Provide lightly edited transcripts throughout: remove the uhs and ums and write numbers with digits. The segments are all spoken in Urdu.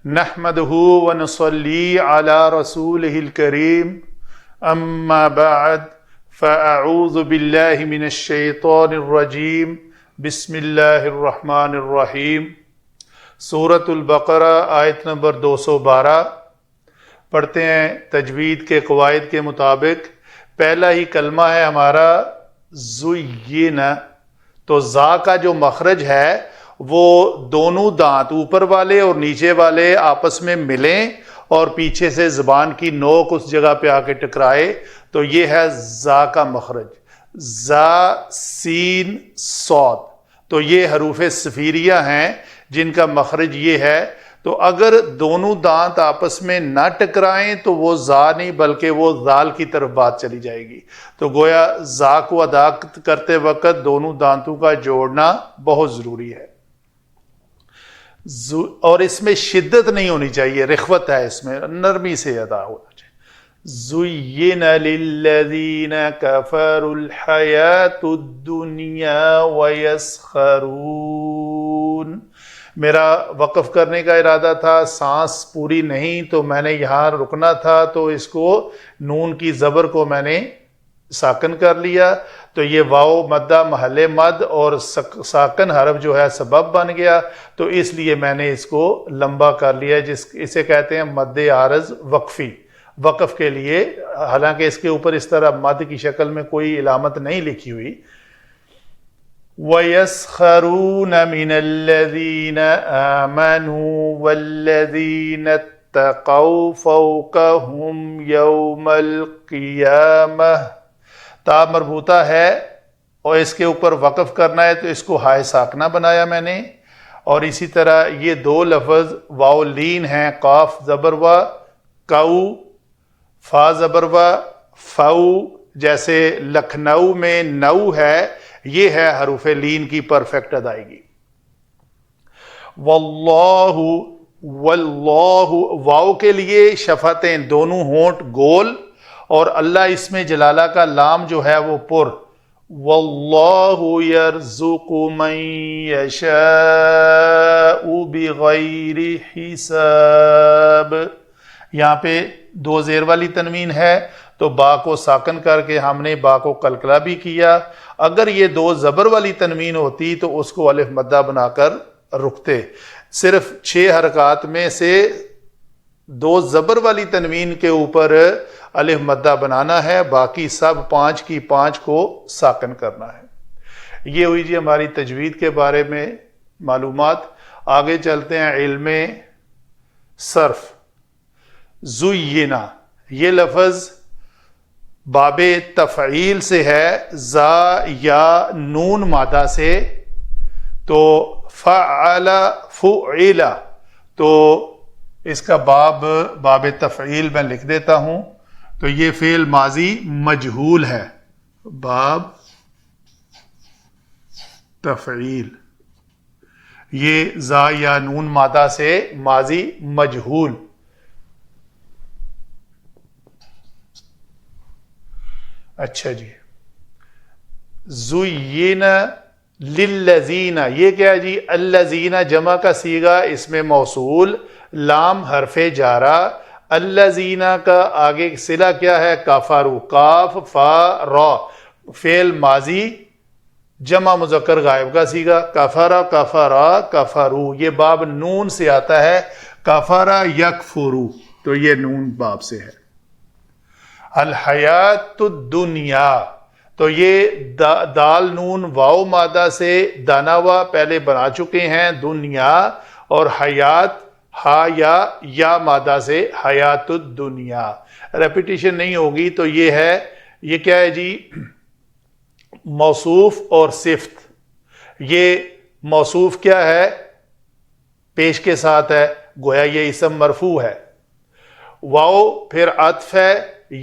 نحمده ونصلي على رسوله الكريم اما بعد فاعوذ بالله من الشیطان الرجیم بسم اللہ الرحمن الرحیم۔ سورۃ البقرہ آیت نمبر 212 پڑھتے ہیں تجوید کے قواعد کے مطابق۔ پہلا ہی کلمہ ہے ہمارا زین، تو زا کا جو مخرج ہے وہ دونوں دانت اوپر والے اور نیچے والے آپس میں ملیں اور پیچھے سے زبان کی نوک اس جگہ پہ آ کے ٹکرائے، تو یہ ہے زا کا مخرج۔ زا سین صاد، تو یہ حروف صفیریہ ہیں جن کا مخرج یہ ہے۔ تو اگر دونوں دانت آپس میں نہ ٹکرائیں تو وہ زا نہیں بلکہ وہ زال کی طرف بات چلی جائے گی۔ تو گویا زا کو ادا کرتے وقت دونوں دانتوں کا جوڑنا بہت ضروری ہے، اور اس میں شدت نہیں ہونی چاہیے، رخوت ہے، اس میں نرمی سے ادا ہونا چاہیے۔ زُيِّنَ لِلَّذِينَ كَفَرُوا الْحَيَاةُ الدُّنْيَا وَيَسْخَرُونَ۔ میرا وقف کرنے کا ارادہ تھا، سانس پوری نہیں تو میں نے یہاں رکنا تھا، تو اس کو نون کی زبر کو میں نے ساکن کر لیا، تو یہ واو مدہ محل مد اور ساکن حرف جو ہے سبب بن گیا، تو اس لیے میں نے اس کو لمبا کر لیا، اسے کہتے ہیں مد عارض وقفی، وقف کے لیے، حالانکہ اس کے اوپر اس طرح مد کی شکل میں کوئی علامت نہیں لکھی ہوئی۔ وَيَسْخَرُونَ مِنَ الَّذِينَ آمَنُوا وَالَّذِينَ اتَّقَوْا فَوْقَهُمْ يَوْمَ الْقِيَامَةِ۔ تا مربوطہ ہے اور اس کے اوپر وقف کرنا ہے تو اس کو ہائے ساکنہ بنایا میں نے، اور اسی طرح یہ دو لفظ واو لین ہیں، قاف زبر و کو، فا زبر و فو، جیسے لکھنؤ میں نو ہے، یہ ہے حروف لین کی پرفیکٹ ادائیگی۔ واللہ، واللہ، واو کے لیے شفتیں دونوں ہونٹ گول، اور اللہ اسم جلالہ کا لام جو ہے وہ پر۔ واللہ یرزق من یشاء بغیر حساب۔ یہاں پہ دو زیر والی تنوین ہے تو با کو ساکن کر کے ہم نے با کو قلقلہ بھی کیا۔ اگر یہ دو زبر والی تنوین ہوتی تو اس کو الف مدہ بنا کر رکتے۔ صرف 6 حرکات میں سے 2 زبر والی تنوین کے اوپر الف مدہ بنانا ہے، باقی سب 5 کی 5 کو ساکن کرنا ہے۔ یہ ہوئی جی ہماری تجوید کے بارے میں معلومات۔ آگے چلتے ہیں علم صرف۔ زُیِّنَ، یہ لفظ باب تفعیل سے ہے، زا یا نون مادہ سے، تو فعل فعل، تو اس کا باب تفعیل میں لکھ دیتا ہوں، تو یہ فعل ماضی مجہول ہے، باب تفعیل، یہ زا یا نون مادہ سے ماضی مجہول۔ اچھا جی، زُیِّنَ لِلَّذِينَ، یہ کیا ہے جی؟ الذین جمع کا صیغہ اسم موصول، لام حرف جارہ، الذین کا آگے صلہ کیا ہے؟ کفروا، کاف فا را، فعل ماضی جمع مذکر غائب کا صیغہ، کفر کفرا کفروا، یہ باب نون سے آتا ہے، کفر یکفروا، تو یہ نون باب سے ہے۔ الحیات الدنیا، تو یہ دال نون واو مادہ سے داناوا پہلے بنا چکے ہیں، دنیا، اور حیات ہا یا مادہ سے حیات الدنیا، ریپیٹیشن نہیں ہوگی، تو یہ ہے، یہ کیا ہے جی؟ موصوف اور صفت۔ یہ موصوف کیا ہے؟ پیش کے ساتھ ہے، گویا یہ اسم مرفوع ہے۔ واو پھر عطف ہے،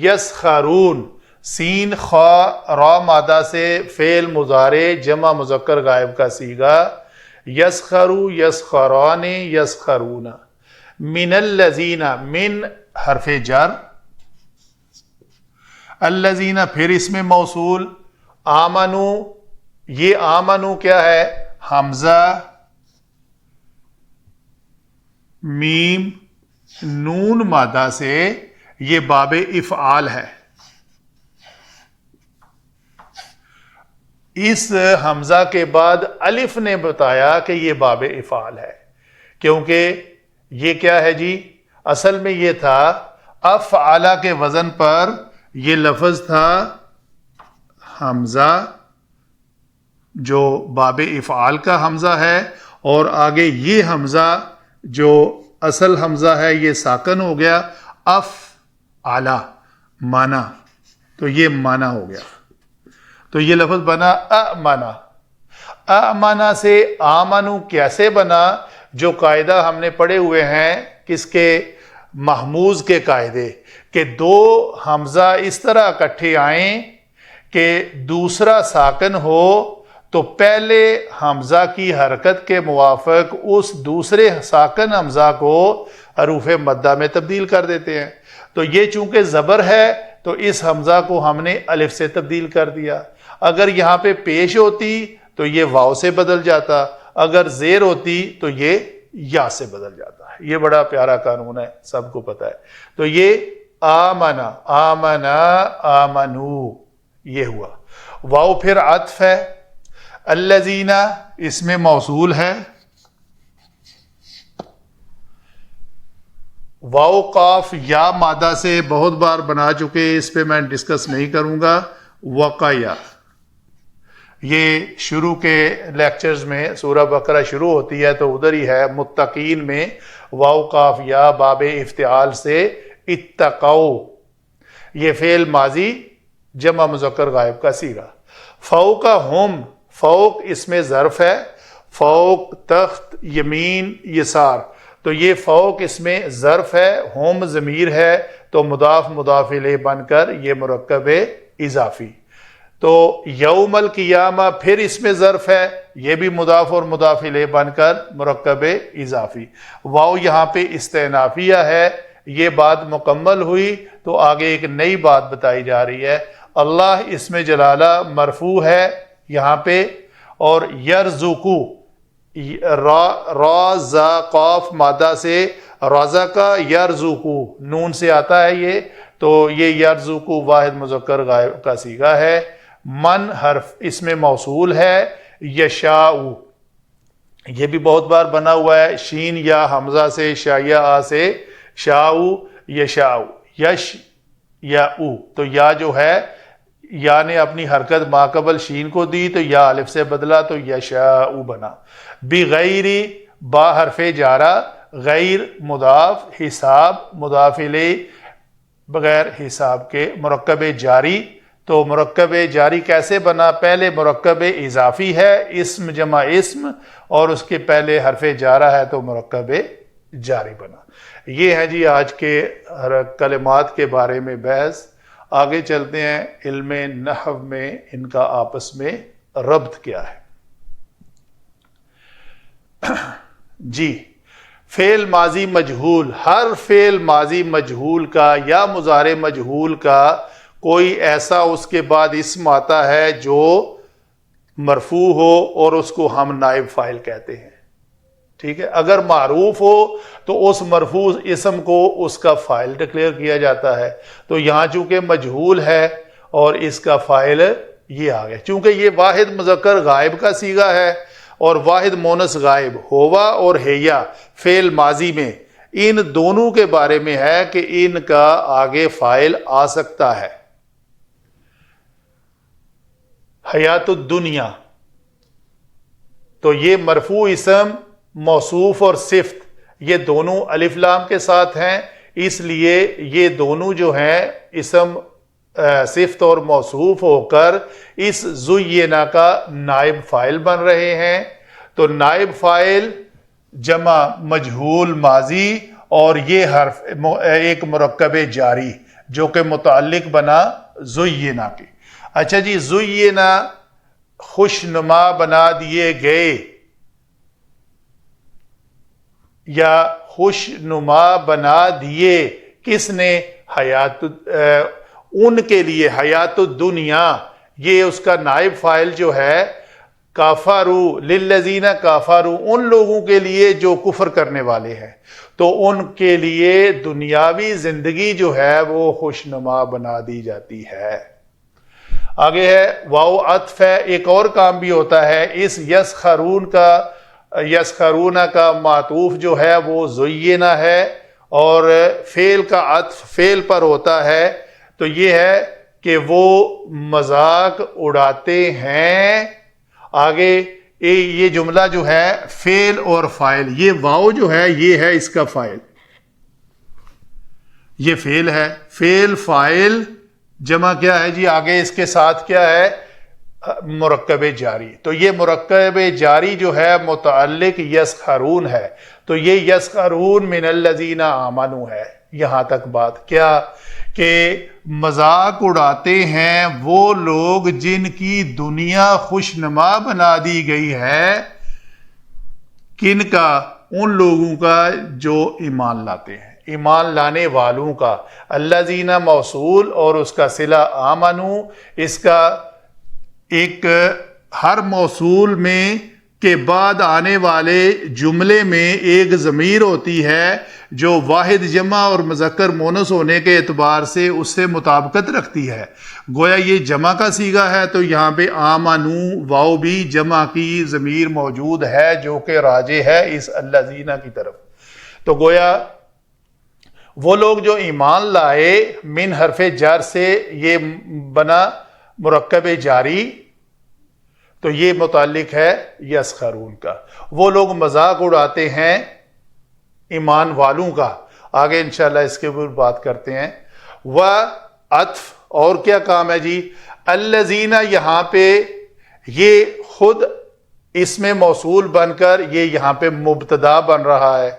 یسخرون، سین خا را مادہ سے فعل مضارع جمع مذکر غائب کا صیغہ، یسخرو یسخران یسخرون، من الذین، من حرف جر، الذین پھر اس میں موصول، آمنو، یہ آمنو کیا ہے؟ حمزہ میم نون مادہ سے یہ باب افعال ہے. اس حمزہ کے بعد الف نے بتایا کہ یہ باب افعال ہے، کیونکہ یہ کیا ہے جی، اصل میں یہ تھا افعلا کے وزن پر یہ لفظ تھا حمزہ جو باب افعال کا حمزہ ہے، اور آگے یہ حمزہ جو اصل حمزہ ہے یہ ساکن ہو گیا افعلا مانا، تو یہ مانا ہو گیا. تو یہ لفظ بنا امنا. امنا سے آمنو کیسے بنا؟ جو قاعدہ ہم نے پڑھے ہوئے ہیں کس کے، محموز کے قاعدے، کہ دو حمزہ اس طرح اکٹھے آئیں کہ دوسرا ساکن ہو تو پہلے حمزہ کی حرکت کے موافق اس دوسرے ساکن حمزہ کو حروف مدہ میں تبدیل کر دیتے ہیں. تو یہ چونکہ زبر ہے تو اس حمزہ کو ہم نے الف سے تبدیل کر دیا. اگر یہاں پہ پیش ہوتی تو یہ واو سے بدل جاتا، اگر زیر ہوتی تو یہ یا سے بدل جاتا ہے. یہ بڑا پیارا قانون ہے، سب کو پتا ہے. تو یہ آمنا آمنا آمنو یہ ہوا. واو پھر عطف ہے، الذین اس میں موصول ہے، واو قاف یا مادہ سے بہت بار بنا چکے، اس پہ میں ڈسکس نہیں کروں گا. وقیا یہ شروع کے لیکچرز میں سورہ بقرہ شروع ہوتی ہے تو ادھر ہی ہے، متقین میں واو قاف یا باب افتعال سے اتقوا، یہ فعل ماضی جمع مذکر غائب کا صیغہ. فوق ہم، فوق اس میں ظرف ہے، فوق تخت یمین یسار، تو یہ فوق اس میں ظرف ہے، ہم ضمیر ہے، تو مضاف مضاف الیہ بن کر یہ مرکب اضافی. تو یوم القیامہ پھر اس میں ظرف ہے، یہ بھی مضاف اور مضاف الیہ بن کر مرکب اضافی. واو یہاں پہ استئنافیہ ہے. یہ بات مکمل ہوئی تو آگے ایک نئی بات بتائی جا رہی ہے. اللہ اس میں جلالہ مرفوع ہے یہاں پہ، اور یرزقو را زا قاف مادہ سے رزقا یرزقو نون سے آتا ہے یہ، تو یہ یرزقو واحد مذکر غائب کا صیغہ ہے. من حرف اس میں موصول ہے، یشاء یہ بھی بہت بار بنا ہوا ہے، شین یا حمزہ سے شایا آ سے شاء یشاء یش یا او، تو یا جو ہے یا نے اپنی حرکت ماقبل شین کو دی تو یا الف سے بدلا تو یشاء بنا. بغیر با حرف جارہ، غیر مضاف، حساب مضاف الیہ بغیر حساب کے، مرکب جاری. تو مرکب جاری کیسے بنا؟ پہلے مرکب اضافی ہے، اسم جمع اسم، اور اس کے پہلے حرف جارہ ہے تو مرکب جاری بنا. یہ ہے جی آج کے کلمات کے بارے میں بحث. آگے چلتے ہیں، علم نحو میں ان کا آپس میں ربط کیا ہے. جی فعل ماضی مجہول، ہر فعل ماضی مجہول کا یا مضارع مجہول کا کوئی ایسا اس کے بعد اسم آتا ہے جو مرفوع ہو اور اس کو ہم نائب فاعل کہتے ہیں. ٹھیک ہے، اگر معروف ہو تو اس مرفوع اسم کو اس کا فاعل ڈکلیئر کیا جاتا ہے. تو یہاں چونکہ مجہول ہے اور اس کا فاعل یہ آ گیا، چونکہ یہ واحد مذکر غائب کا صیغہ ہے اور واحد مونس غائب ہوا اور ہیا فعل ماضی میں ان دونوں کے بارے میں ہے کہ ان کا آگے فاعل آ سکتا ہے. حیات الدنیا، تو یہ مرفوع اسم، موصوف اور صفت یہ دونوں الف لام کے ساتھ ہیں، اس لیے یہ دونوں جو ہیں اسم صفت اور موصوف ہو کر اس زینا کا نائب فاعل بن رہے ہیں. تو نائب فاعل جمع مجہول ماضی اور یہ حرف ایک مرکب جاری جو کہ متعلق بنا زینا کے. اچھا جی، زینا خوشنما بنا دیے گئے یا خوشنما بنا دیے کس نے؟ حیات ان کے لیے حیات الدنیا، یہ اس کا نائب فاعل جو ہے کافروا للذین کافروا ان لوگوں کے لیے جو کفر کرنے والے ہیں. تو ان کے لیے دنیاوی زندگی جو ہے وہ خوشنما بنا دی جاتی ہے۔ آگے ہے واو عطف ہے، ایک اور کام بھی ہوتا ہے، اس یسخرون کا معطوف جو ہے وہ زینا ہے، اور فعل کا عطف فعل پر ہوتا ہے، تو یہ ہے کہ وہ مذاق اڑاتے ہیں۔ آگے یہ جملہ جو ہے فعل اور فاعل، یہ واو جو ہے یہ ہے اس کا فاعل، یہ فعل ہے، فعل فاعل جمع کیا ہے جی، آگے اس کے ساتھ کیا ہے، مرکب جاری، تو یہ مرکب جاری جو ہے متعلق یسخرون ہے، تو یہ یسخرون من الذین آمنوا ہے۔ یہاں تک بات کیا کہ مذاق اڑاتے ہیں وہ لوگ جن کی دنیا خوشنما بنا دی گئی ہے، کن کا؟ ان لوگوں کا جو ایمان لاتے ہیں، ایمان لانے والوں کا۔ الذین موصول اور اس کا صلہ آمنو، اس کا ایک ہر موصول میں کے بعد آنے والے جملے میں ایک ضمیر ہوتی ہے جو واحد جمع اور مذکر مونس ہونے کے اعتبار سے اس سے مطابقت رکھتی ہے۔ گویا یہ جمع کا صیغہ ہے تو یہاں پہ آمنو واو بھی جمع کی ضمیر موجود ہے جو کہ راجع ہے اس الذین کی طرف۔ تو گویا وہ لوگ جو ایمان لائے، من حرف جر سے یہ بنا مرکب جاری، تو یہ متعلق ہے یسخرون کا، وہ لوگ مذاق اڑاتے ہیں ایمان والوں کا۔ آگے انشاءاللہ اس کے اوپر بات کرتے ہیں۔ عطف اور کیا کام ہے جی؟ الذین، یہاں پہ یہ خود اس میں موصول بن کر یہ یہاں پہ مبتدا بن رہا ہے۔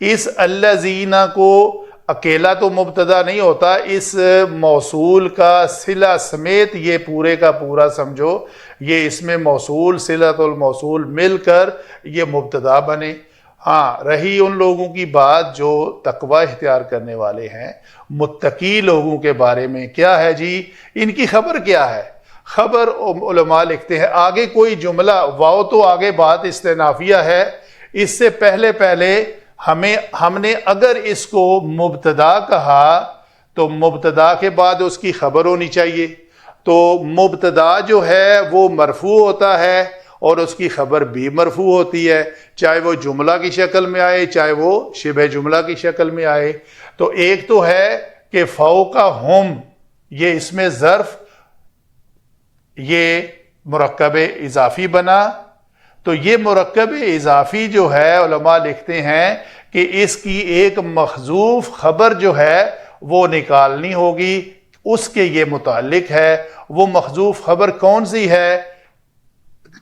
اس الذین کو اکیلا تو مبتدا نہیں ہوتا، اس موصول کا صلہ سمیت یہ پورے کا پورا سمجھو، یہ اس میں موصول صلۃ الموصول مل کر یہ مبتدا بنے۔ ہاں، رہی ان لوگوں کی بات جو تقوی اختیار کرنے والے ہیں، متقی لوگوں کے بارے میں کیا ہے جی؟ ان کی خبر کیا ہے؟ خبر علماء لکھتے ہیں آگے کوئی جملہ، واو تو آگے بات استئنافیہ ہے، اس سے پہلے ہم نے اگر اس کو مبتدا کہا تو مبتدا کے بعد اس کی خبر ہونی چاہیے، تو مبتدا جو ہے وہ مرفوع ہوتا ہے اور اس کی خبر بھی مرفوع ہوتی ہے، چاہے وہ جملہ کی شکل میں آئے چاہے وہ شبہ جملہ کی شکل میں آئے۔ تو ایک تو ہے کہ فوق ہم، یہ اس میں ظرف یہ مرکب اضافی بنا، تو یہ مرکب اضافی جو ہے علماء لکھتے ہیں کہ اس کی ایک محذوف خبر جو ہے وہ نکالنی ہوگی، اس کے یہ متعلق ہے۔ وہ محذوف خبر کون سی ہے؟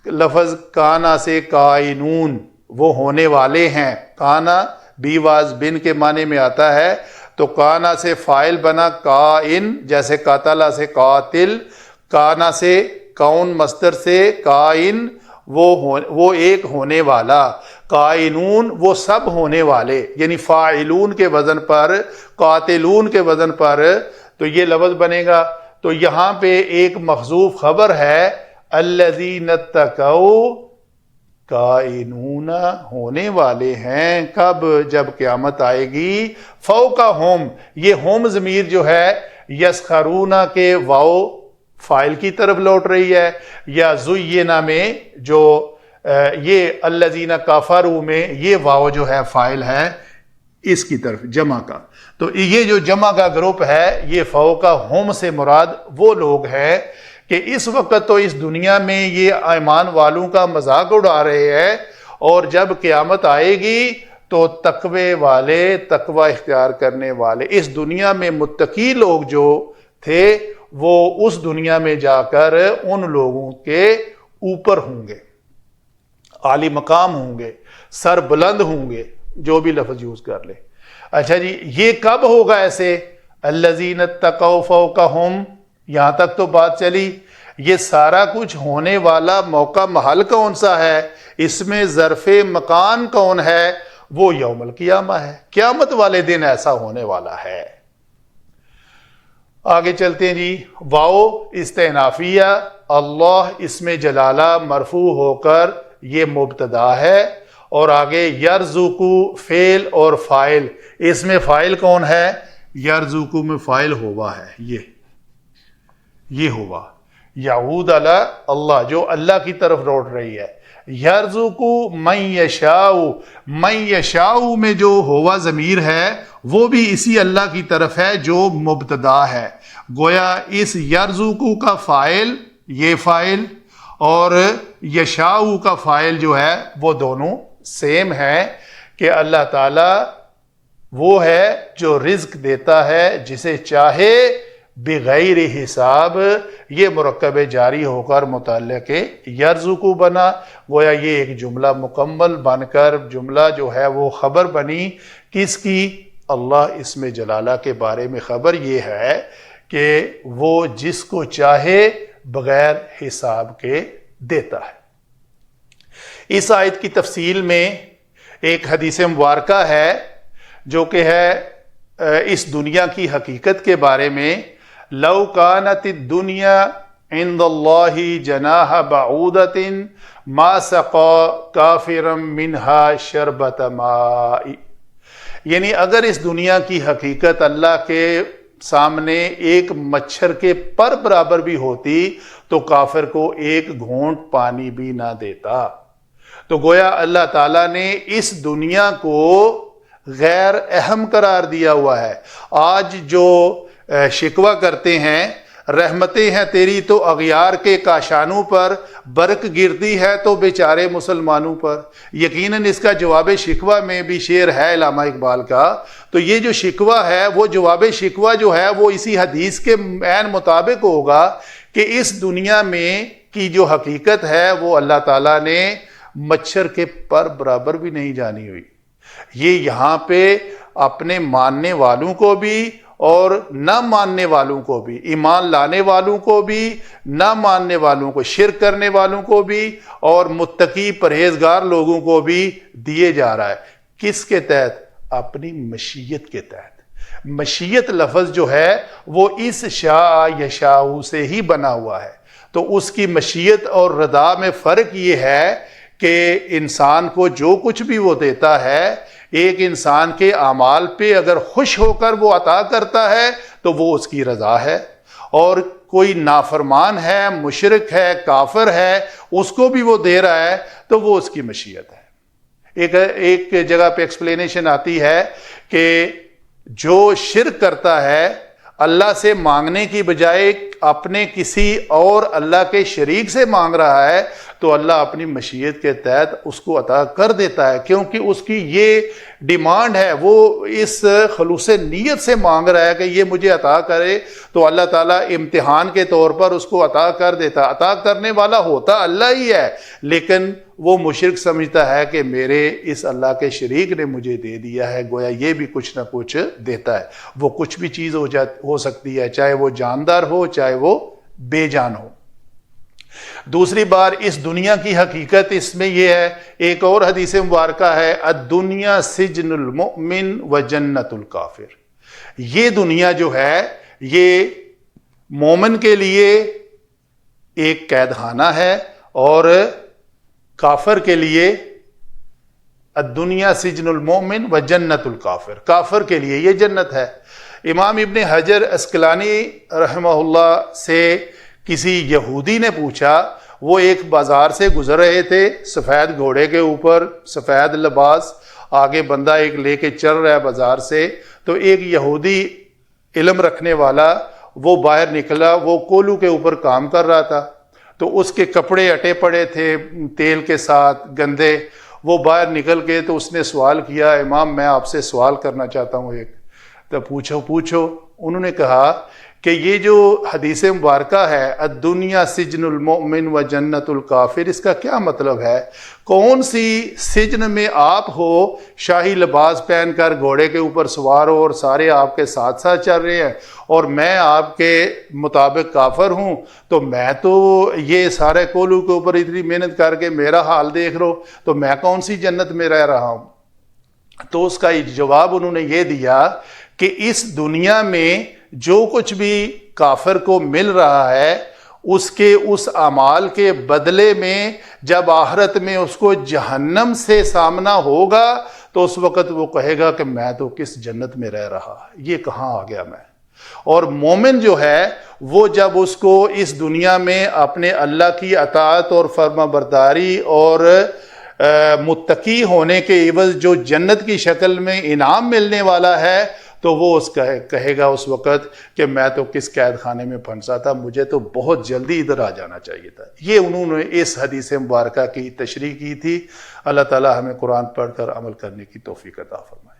لفظ کانا سے کائنون، وہ ہونے والے ہیں۔ کانا بی واز بن کے معنی میں آتا ہے، تو کانا سے فاعل بنا کائن، جیسے قاتلہ سے قاتل، کانا سے کون مصدر سے کائن، وہ ایک ہونے والا، قائنون وہ سب ہونے والے، یعنی فاعلون کے وزن پر، قاتلون کے وزن پر تو یہ لفظ بنے گا۔ تو یہاں پہ ایک محذوف خبر ہے، الذین اتقوا کائنون، ہونے والے ہیں، کب؟ جب قیامت آئے گی۔ فوقہم، یہ ہوم ضمیر جو ہے یسخرون کے واو فاعل کی طرف لوٹ رہی ہے، یا زینا میں جو یہ الذین کفروا میں یہ واو جو ہے فاعل ہے اس کی طرف جمع کا۔ تو یہ جو جمع کا گروپ ہے یہ فوقہم سے مراد وہ لوگ ہیں کہ اس وقت تو اس دنیا میں یہ ایمان والوں کا مذاق اڑا رہے ہیں، اور جب قیامت آئے گی تو تقوی والے، تقوی اختیار کرنے والے، اس دنیا میں متقی لوگ جو تھے وہ اس دنیا میں جا کر ان لوگوں کے اوپر ہوں گے، عالی مقام ہوں گے، سر بلند ہوں گے، جو بھی لفظ یوز کر لے۔ اچھا جی، یہ کب ہوگا ایسے؟ الذین اتقوا فوقہم، یہاں تک تو بات چلی۔ یہ سارا کچھ ہونے والا موقع محل کون سا ہے؟ اس میں ظرف مکان کون ہے؟ وہ یوم القیامہ ہے، قیامت والے دن ایسا ہونے والا ہے۔ آگے چلتے ہیں جی، واو استئنافیہ، اللہ اس میں جلالہ مرفوع ہو کر یہ مبتدا ہے، اور آگے یرزقو فعل اور فاعل، اس میں فاعل کون ہے؟ یرزقو میں فاعل ہوا ہے، یہ ہوا یعود علی اللہ، جو اللہ کی طرف لوٹ رہی ہے۔ یرزقو من یشاء، من یشاء میں جو ہوا ضمیر ہے وہ بھی اسی اللہ کی طرف ہے جو مبتدا ہے۔ گویا اس یرزقو کا فاعل یہ فاعل اور یشاء کا فاعل جو ہے وہ دونوں سیم ہے، کہ اللہ تعالی وہ ہے جو رزق دیتا ہے جسے چاہے بغیر حساب۔ یہ مرکب جاری ہو کر متعلق یرزقو بنا، گویا یہ ایک جملہ مکمل بن کر جملہ جو ہے وہ خبر بنی، کس کی؟ اللہ اسم جلالہ کے بارے میں خبر یہ ہے کہ وہ جس کو چاہے بغیر حساب کے دیتا ہے۔ اس آیت کی تفصیل میں ایک حدیث مبارکہ ہے جو کہ ہے اس دنیا کی حقیقت کے بارے میں، لو کانت الدنیا عند اللہ جناح بعودۃ ما سقى کافرا منها شربۃ ماء، یعنی اگر اس دنیا کی حقیقت اللہ کے سامنے ایک مچھر کے پر برابر بھی ہوتی تو کافر کو ایک گھونٹ پانی بھی نہ دیتا۔ تو گویا اللہ تعالیٰ نے اس دنیا کو غیر اہم قرار دیا ہوا ہے۔ آج جو شکوہ کرتے ہیں، رحمتیں ہیں تیری تو اغیار کے کاشانوں پر، برق گرتی ہے تو بیچارے مسلمانوں پر۔ یقیناً اس کا جواب شکوہ میں بھی شعر ہے علامہ اقبال کا، تو یہ جو شکوہ ہے وہ جواب شکوہ جو ہے وہ اسی حدیث کے عین مطابق ہوگا کہ اس دنیا میں کی جو حقیقت ہے وہ اللہ تعالیٰ نے مچھر کے پر برابر بھی نہیں جانی ہوئی۔ یہ یہاں پہ اپنے ماننے والوں کو بھی اور نہ ماننے والوں کو بھی، ایمان لانے والوں کو بھی، نہ ماننے والوں کو، شرک کرنے والوں کو بھی، اور متقی پرہیزگار لوگوں کو بھی دیے جا رہا ہے۔ کس کے تحت؟ اپنی مشیت کے تحت۔ مشیت لفظ جو ہے وہ اس شاء یشاء سے ہی بنا ہوا ہے، تو اس کی مشیت اور رضا میں فرق یہ ہے کہ انسان کو جو کچھ بھی وہ دیتا ہے، ایک انسان کے اعمال پہ اگر خوش ہو کر وہ عطا کرتا ہے تو وہ اس کی رضا ہے، اور کوئی نافرمان ہے، مشرک ہے، کافر ہے، اس کو بھی وہ دے رہا ہے تو وہ اس کی مشیت ہے۔ ایک جگہ پہ ایکسپلینیشن آتی ہے کہ جو شرک کرتا ہے اللہ سے مانگنے کی بجائے اپنے کسی اور اللہ کے شریک سے مانگ رہا ہے تو اللہ اپنی مشیت کے تحت اس کو عطا کر دیتا ہے، کیونکہ اس کی یہ ڈیمانڈ ہے، وہ اس خلوص نیت سے مانگ رہا ہے کہ یہ مجھے عطا کرے، تو اللہ تعالیٰ امتحان کے طور پر اس کو عطا کر دیتا۔ عطا کرنے والا ہوتا اللہ ہی ہے، لیکن وہ مشرک سمجھتا ہے کہ میرے اس اللہ کے شریک نے مجھے دے دیا ہے، گویا یہ بھی کچھ نہ کچھ دیتا ہے۔ وہ کچھ بھی چیز ہو سکتی ہے، چاہے وہ جاندار ہو چاہے وہ بے جان ہو۔ دوسری بار اس دنیا کی حقیقت اس میں یہ ہے، ایک اور حدیث مبارکہ ہے، الدنیا سجن المؤمن و جنت الکافر۔ یہ دنیا جو ہے یہ مومن کے لیے ایک قید خانہ ہے اور کافر کے لیے الدنیا سجن المؤمن و جنت الکافر، کافر کے لیے یہ جنت ہے۔ امام ابن حجر اسقلانی رحمہ اللہ سے کسی یہودی نے پوچھا، وہ ایک بازار سے گزر رہے تھے، سفید گھوڑے کے اوپر سفید لباس، آگے بندہ ایک لے کے چل رہا ہے بازار سے، تو ایک یہودی علم رکھنے والا وہ باہر نکلا، وہ کولو کے اوپر کام کر رہا تھا، تو اس کے کپڑے اٹے پڑے تھے تیل کے ساتھ گندے، وہ باہر نکل کے تو اس نے سوال کیا، امام میں آپ سے سوال کرنا چاہتا ہوں ایک۔ تو پوچھو۔ انہوں نے کہا کہ یہ جو حدیث مبارکہ ہے الدنیا سجن المؤمن و جنت الکافر، اس کا کیا مطلب ہے؟ کون سی سجن میں آپ ہو، شاہی لباس پہن کر گھوڑے کے اوپر سوار ہو اور سارے آپ کے ساتھ ساتھ چل رہے ہیں، اور میں آپ کے مطابق کافر ہوں، تو میں تو یہ سارے کولو کے اوپر اتنی محنت کر کے میرا حال دیکھ رہو، تو میں کون سی جنت میں رہ رہا ہوں؟ تو اس کا جواب انہوں نے یہ دیا کہ اس دنیا میں جو کچھ بھی کافر کو مل رہا ہے اس کے اس اعمال کے بدلے میں جب آخرت میں اس کو جہنم سے سامنا ہوگا تو اس وقت وہ کہے گا کہ میں تو کس جنت میں رہ رہا، یہ کہاں آ گیا میں۔ اور مومن جو ہے وہ جب اس کو اس دنیا میں اپنے اللہ کی اطاعت اور فرما برداری اور متقی ہونے کے عوض جو جنت کی شکل میں انعام ملنے والا ہے تو وہ اس کہے گا اس وقت کہ میں تو کس قید خانے میں پھنسا تھا، مجھے تو بہت جلدی ادھر آ جانا چاہیے تھا۔ یہ انہوں نے اس حدیث مبارکہ کی تشریح کی تھی۔ اللہ تعالی ہمیں قرآن پڑھ کر عمل کرنے کی توفیق عطا فرمائے۔